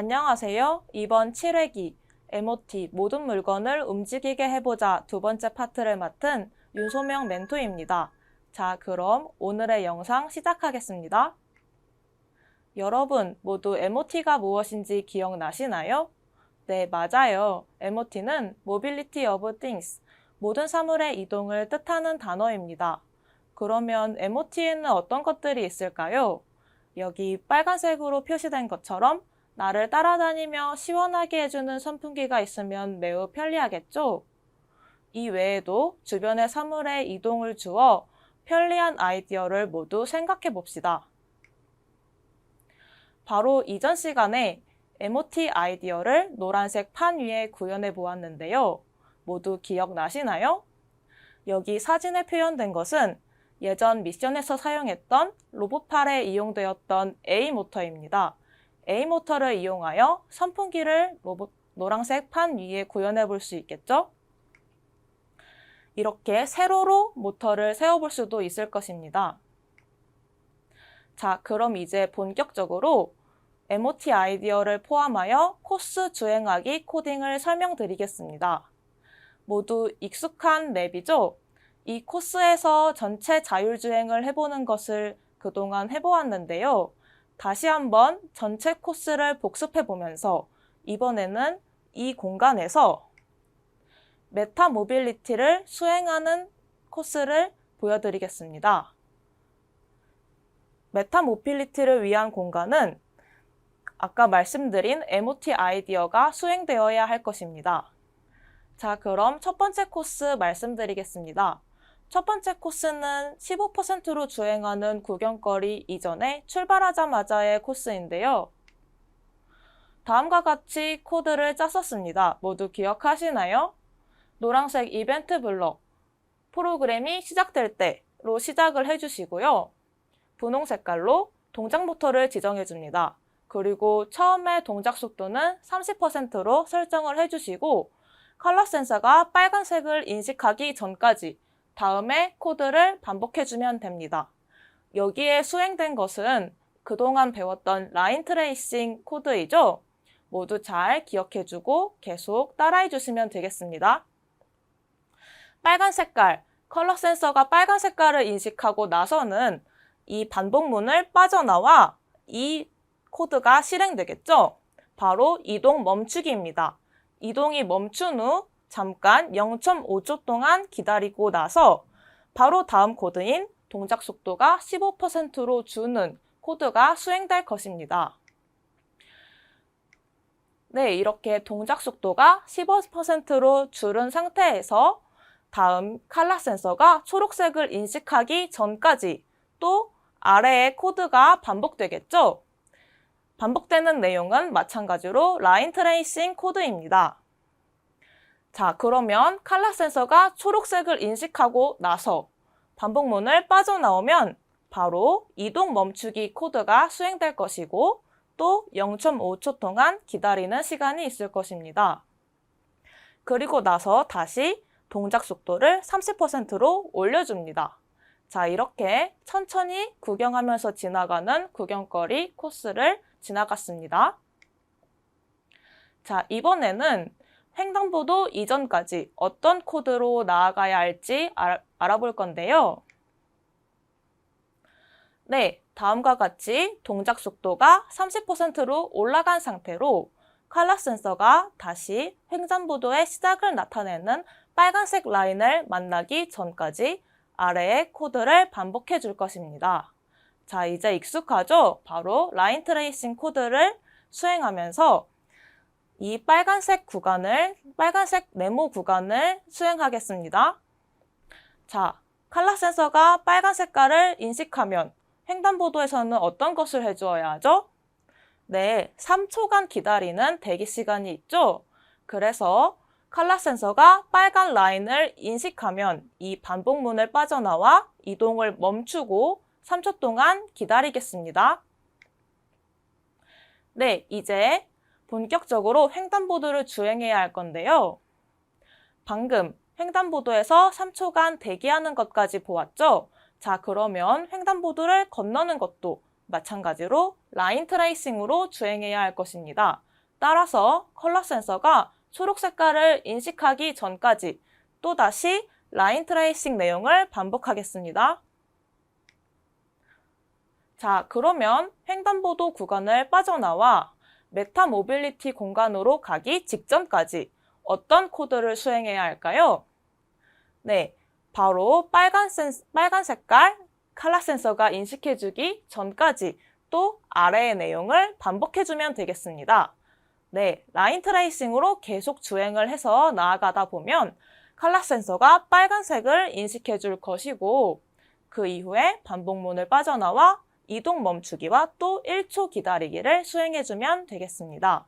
안녕하세요. 이번 7회기 MOT 모든 물건을 움직이게 해보자 두 번째 파트를 맡은 윤소명 멘토입니다. 자, 그럼 오늘의 영상 시작하겠습니다. 여러분 모두 MOT가 무엇인지 기억나시나요? 네, 맞아요. MOT는 Mobility of Things, 모든 사물의 이동을 뜻하는 단어입니다. 그러면 MOT에는 어떤 것들이 있을까요? 여기 빨간색으로 표시된 것처럼 나를 따라다니며 시원하게 해주는 선풍기가 있으면 매우 편리하겠죠? 이 외에도 주변의 사물에 이동을 주어 편리한 아이디어를 모두 생각해 봅시다. 바로 이전 시간에 MOT 아이디어를 노란색 판 위에 구현해 보았는데요. 모두 기억나시나요? 여기 사진에 표현된 것은 예전 미션에서 사용했던 로봇팔에 이용되었던 A모터입니다. A모터를 이용하여 선풍기를 노란색 판 위에 구현해 볼 수 있겠죠? 이렇게 세로로 모터를 세워볼 수도 있을 것입니다. 자, 그럼 이제 본격적으로 MOT 아이디어를 포함하여 코스 주행하기 코딩을 설명드리겠습니다. 모두 익숙한 맵이죠? 이 코스에서 전체 자율주행을 해보는 것을 그동안 해보았는데요. 다시 한번 전체 코스를 복습해보면서 이번에는 이 공간에서 메타 모빌리티를 수행하는 코스를 보여드리겠습니다. 메타 모빌리티를 위한 공간은 아까 말씀드린 MOT 아이디어가 수행되어야 할 것입니다. 자, 그럼 첫 번째 코스 말씀드리겠습니다. 첫 번째 코스는 15%로 주행하는 구경거리 이전에 출발하자마자의 코스인데요. 다음과 같이 코드를 짰었습니다. 모두 기억하시나요? 노란색 이벤트 블럭, 프로그램이 시작될 때로 시작을 해주시고요. 분홍 색깔로 동작 모터를 지정해줍니다. 그리고 처음에 동작 속도는 30%로 설정을 해주시고 컬러 센서가 빨간색을 인식하기 전까지 다음에 코드를 반복해주면 됩니다. 여기에 수행된 것은 그동안 배웠던 라인 트레이싱 코드이죠? 모두 잘 기억해주고 계속 따라해주시면 되겠습니다. 빨간 색깔, 컬러 센서가 빨간 색깔을 인식하고 나서는 이 반복문을 빠져나와 이 코드가 실행되겠죠? 바로 이동 멈추기입니다. 이동이 멈춘 후 잠깐 0.5초 동안 기다리고 나서 바로 다음 코드인 동작 속도가 15%로 주는 코드가 수행될 것입니다. 네, 이렇게 동작 속도가 15%로 줄은 상태에서 다음 칼라 센서가 초록색을 인식하기 전까지 또 아래의 코드가 반복되겠죠? 반복되는 내용은 마찬가지로 라인 트레이싱 코드입니다. 자, 그러면 칼라 센서가 초록색을 인식하고 나서 반복문을 빠져나오면 바로 이동 멈추기 코드가 수행될 것이고 또 0.5초 동안 기다리는 시간이 있을 것입니다. 그리고 나서 다시 동작 속도를 30%로 올려줍니다. 자, 이렇게 천천히 구경하면서 지나가는 구경거리 코스를 지나갔습니다. 자, 이번에는 횡단보도 이전까지 어떤 코드로 나아가야 할지 알아볼 건데요. 네, 다음과 같이 동작 속도가 30%로 올라간 상태로 칼라 센서가 다시 횡단보도의 시작을 나타내는 빨간색 라인을 만나기 전까지 아래의 코드를 반복해 줄 것입니다. 자, 이제 익숙하죠? 바로 라인 트레이싱 코드를 수행하면서 이 빨간색 네모 구간을 수행하겠습니다. 자, 칼라 센서가 빨간 색깔을 인식하면 횡단보도에서는 어떤 것을 해주어야 하죠? 네, 3초간 기다리는 대기 시간이 있죠? 그래서 칼라 센서가 빨간 라인을 인식하면 이 반복문을 빠져나와 이동을 멈추고 3초 동안 기다리겠습니다. 네, 이제 본격적으로 횡단보도를 주행해야 할 건데요. 방금 횡단보도에서 3초간 대기하는 것까지 보았죠? 자, 그러면 횡단보도를 건너는 것도 마찬가지로 라인 트레이싱으로 주행해야 할 것입니다. 따라서 컬러 센서가 초록 색깔을 인식하기 전까지 또다시 라인 트레이싱 내용을 반복하겠습니다. 자, 그러면 횡단보도 구간을 빠져나와 메타 모빌리티 공간으로 가기 직전까지 어떤 코드를 수행해야 할까요? 네, 바로 빨간 색깔 컬러 센서가 인식해주기 전까지 또 아래의 내용을 반복해주면 되겠습니다. 네, 라인 트레이싱으로 계속 주행을 해서 나아가다 보면 컬러 센서가 빨간색을 인식해줄 것이고 그 이후에 반복문을 빠져나와 이동 멈추기와 또 1초 기다리기를 수행해주면 되겠습니다.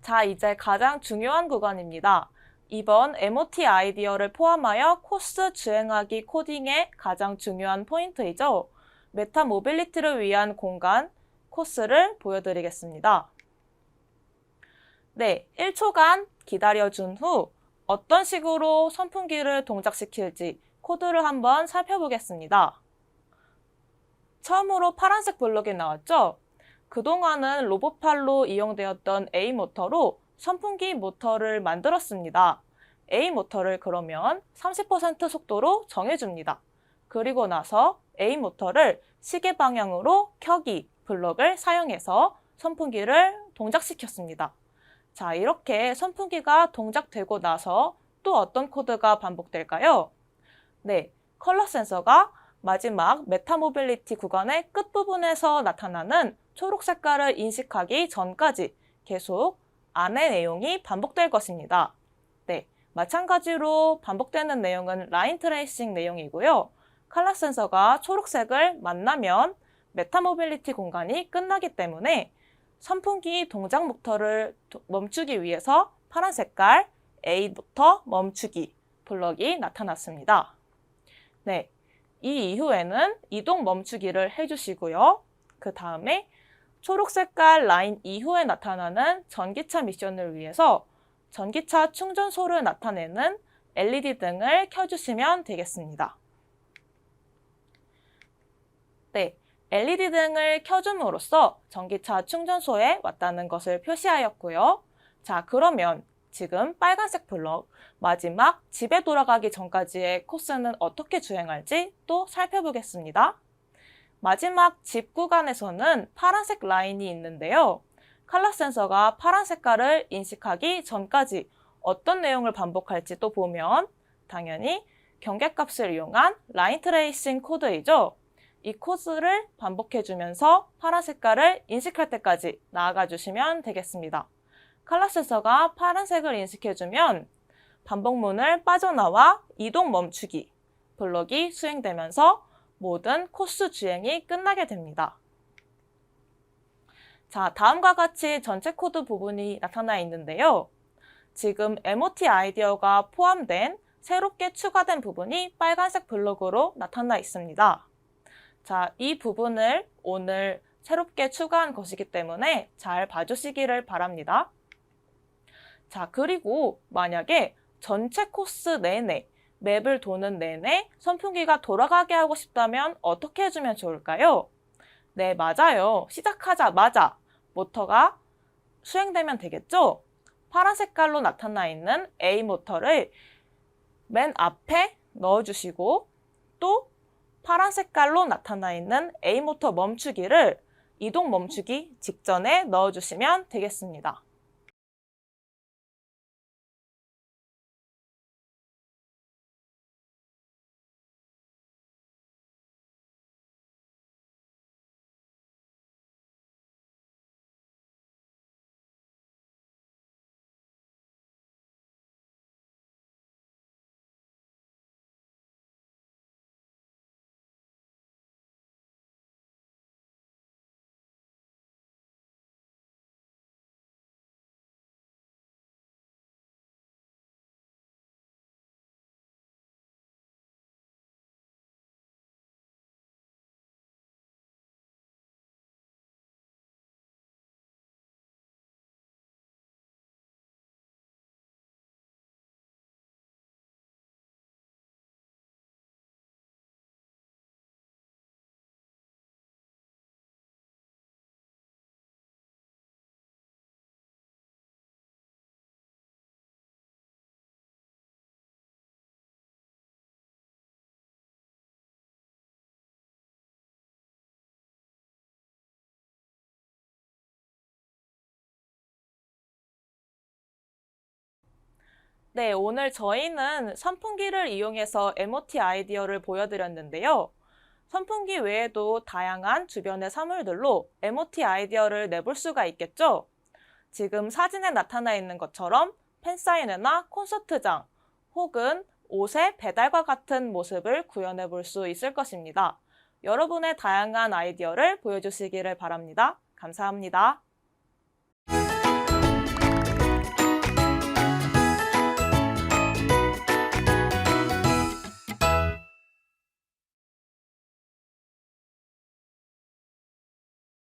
자, 이제 가장 중요한 구간입니다. 이번 MOT 아이디어를 포함하여 코스 주행하기 코딩의 가장 중요한 포인트이죠. 메타 모빌리티를 위한 공간, 코스를 보여드리겠습니다. 네, 1초간 기다려준 후 어떤 식으로 선풍기를 동작시킬지 코드를 한번 살펴보겠습니다. 처음으로 파란색 블록이 나왔죠? 그동안은 로봇팔로 이용되었던 A모터로 선풍기 모터를 만들었습니다. A모터를 그러면 30% 속도로 정해줍니다. 그리고 나서 A모터를 시계 방향으로 켜기 블록을 사용해서 선풍기를 동작시켰습니다. 자, 이렇게 선풍기가 동작되고 나서 또 어떤 코드가 반복될까요? 네, 컬러 센서가 마지막 메타 모빌리티 구간의 끝부분에서 나타나는 초록 색깔을 인식하기 전까지 계속 안의 내용이 반복될 것입니다. 네, 마찬가지로 반복되는 내용은 라인 트레이싱 내용이고요. 컬러 센서가 초록색을 만나면 메타 모빌리티 공간이 끝나기 때문에 선풍기 동작 모터를 멈추기 위해서 파란 색깔 A 모터 멈추기 블럭이 나타났습니다. 네, 이 이후에는 이동 멈추기를 해주시고요. 그 다음에 초록 색깔 라인 이후에 나타나는 전기차 미션을 위해서 전기차 충전소를 나타내는 LED 등을 켜주시면 되겠습니다. 네, LED 등을 켜줌으로써 전기차 충전소에 왔다는 것을 표시하였고요. 자, 그러면 지금 빨간색 블럭, 마지막 집에 돌아가기 전까지의 코스는 어떻게 주행할지 또 살펴보겠습니다. 마지막 집 구간에서는 파란색 라인이 있는데요. 컬러 센서가 파란 색깔을 인식하기 전까지 어떤 내용을 반복할지 또 보면 당연히 경계값을 이용한 라인 트레이싱 코드이죠. 이 코드를 반복해주면서 파란 색깔을 인식할 때까지 나아가 주시면 되겠습니다. 컬러 센서가 파란색을 인식해주면 반복문을 빠져나와 이동 멈추기 블록이 수행되면서 모든 코스 주행이 끝나게 됩니다. 자, 다음과 같이 전체 코드 부분이 나타나 있는데요. 지금 MOT 아이디어가 포함된 새롭게 추가된 부분이 빨간색 블록으로 나타나 있습니다. 자, 이 부분을 오늘 새롭게 추가한 것이기 때문에 잘 봐주시기를 바랍니다. 자, 그리고 만약에 전체 코스 내내, 맵을 도는 내내 선풍기가 돌아가게 하고 싶다면 어떻게 해주면 좋을까요? 네, 맞아요. 시작하자마자 모터가 수행되면 되겠죠? 파란 색깔로 나타나 있는 A 모터를 맨 앞에 넣어주시고 또 파란 색깔로 나타나 있는 A 모터 멈추기를 이동 멈추기 직전에 넣어주시면 되겠습니다. 네, 오늘 저희는 선풍기를 이용해서 MOT 아이디어를 보여드렸는데요. 선풍기 외에도 다양한 주변의 사물들로 MOT 아이디어를 내볼 수가 있겠죠? 지금 사진에 나타나 있는 것처럼 팬사인회나 콘서트장 혹은 옷의 배달과 같은 모습을 구현해 볼 수 있을 것입니다. 여러분의 다양한 아이디어를 보여주시기를 바랍니다. 감사합니다.